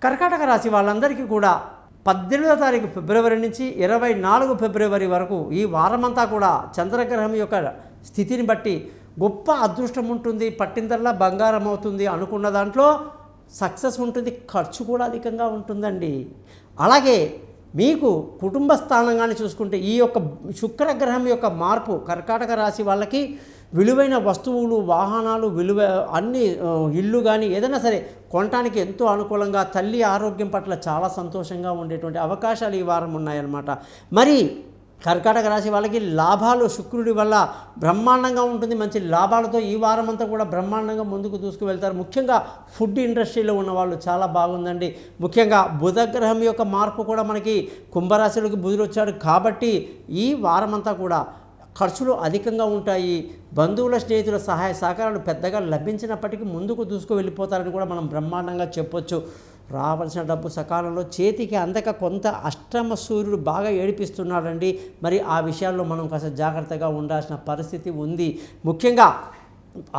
కర్కాటక రాశి వాళ్ళందరికీ కూడా 18వ తారీఖు ఫిబ్రవరి నుంచి 24 ఫిబ్రవరి వరకు ఈ వారమంతా కూడా చంద్రగ్రహం యొక్క స్థితిని బట్టి గొప్ప అదృష్టం ఉంటుంది, పట్టిందల్లా బంగారం అవుతుంది, అనుకున్న దాంట్లో సక్సెస్ ఉంటుంది, ఖర్చు కూడా అధికంగా ఉంటుందండి. అలాగే మీకు కుటుంబ స్థానంగానే చూసుకుంటే ఈ యొక్క శుక్రగ్రహం యొక్క మార్పు కర్కాటక రాశి వాళ్ళకి విలువైన వస్తువులు, వాహనాలు, అన్ని ఇల్లు కానీ ఏదైనా సరే కొనటానికి ఎంతో అనుకూలంగా, తల్లి ఆరోగ్యం పట్ల చాలా సంతోషంగా ఉండేటువంటి అవకాశాలు ఈ వారం ఉన్నాయన్నమాట. మరి కర్కాటక రాశి వాళ్ళకి లాభాలు శుక్రుడి వల్ల బ్రహ్మాండంగా ఉంటుంది. మంచి లాభాలతో ఈ వారం అంతా కూడా బ్రహ్మాండంగా ముందుకు దూసుకువెళ్తారు. ముఖ్యంగా ఫుడ్ ఇండస్ట్రీలో ఉన్న వాళ్ళు చాలా బాగుందండి. ముఖ్యంగా బుధగ్రహం యొక్క మార్పు కూడా మనకి కుంభరాశిలోకి బుధుడు వచ్చాడు కాబట్టి ఈ వారం అంతా కూడా ఖర్చులు అధికంగా ఉంటాయి. బంధువుల, స్నేహితుల సహాయ సహకారాలు పెద్దగా లభించినప్పటికీ ముందుకు దూసుకు వెళ్ళిపోతారని కూడా మనం బ్రహ్మాండంగా చెప్పొచ్చు. రావాల్సిన డబ్బు సకాలంలో చేతికి అందక కొంత అష్టమ సూర్యుడు బాగా ఏడిపిస్తున్నాడండి. మరి ఆ విషయాల్లో మనం కాస్త జాగ్రత్తగా ఉండాల్సిన పరిస్థితి ఉంది. ముఖ్యంగా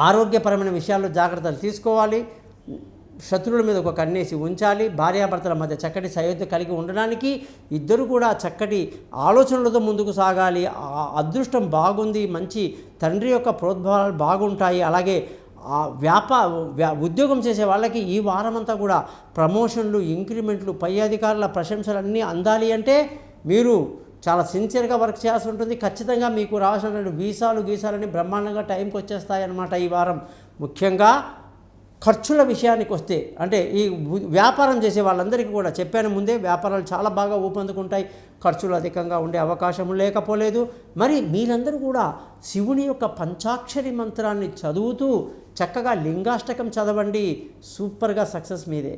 ఆరోగ్యపరమైన విషయాల్లో జాగ్రత్తలు తీసుకోవాలి. శత్రువుల మీద ఒక కన్నేసి ఉంచాలి. భార్యాభర్తల మధ్య చక్కటి సయోధ్య కలిగి ఉండడానికి ఇద్దరు కూడా చక్కటి ఆలోచనలతో ముందుకు సాగాలి. అదృష్టం బాగుంది, మంచి తండ్రి యొక్క ప్రోద్బలాలు బాగుంటాయి. అలాగే ఉద్యోగం చేసే వాళ్ళకి ఈ వారమంతా కూడా ప్రమోషన్లు, ఇంక్రిమెంట్లు, పై అధికారుల ప్రశంసలు అన్నీ అందాలి అంటే మీరు చాలా సిన్సియర్గా వర్క్ చేయాల్సి ఉంటుంది. ఖచ్చితంగా మీకు రావాల్సిన వీసాలని బ్రహ్మాండంగా టైంకి వచ్చేస్తాయి అన్నమాట ఈ వారం. ముఖ్యంగా ఖర్చుల విషయానికి వస్తే అంటే ఈ వ్యాపారం చేసే వాళ్ళందరికీ కూడా చెప్పాను ముందే, వ్యాపారాలు చాలా బాగా ఊపందుకుంటాయి, ఖర్చులు అధికంగా ఉండే అవకాశం లేకపోలేదు. మరి మీరందరూ కూడా శివుని యొక్క పంచాక్షరి మంత్రాన్ని చదువుతూ చక్కగా లింగాష్టకం చదవండి. సూపర్గా సక్సెస్ మీదే.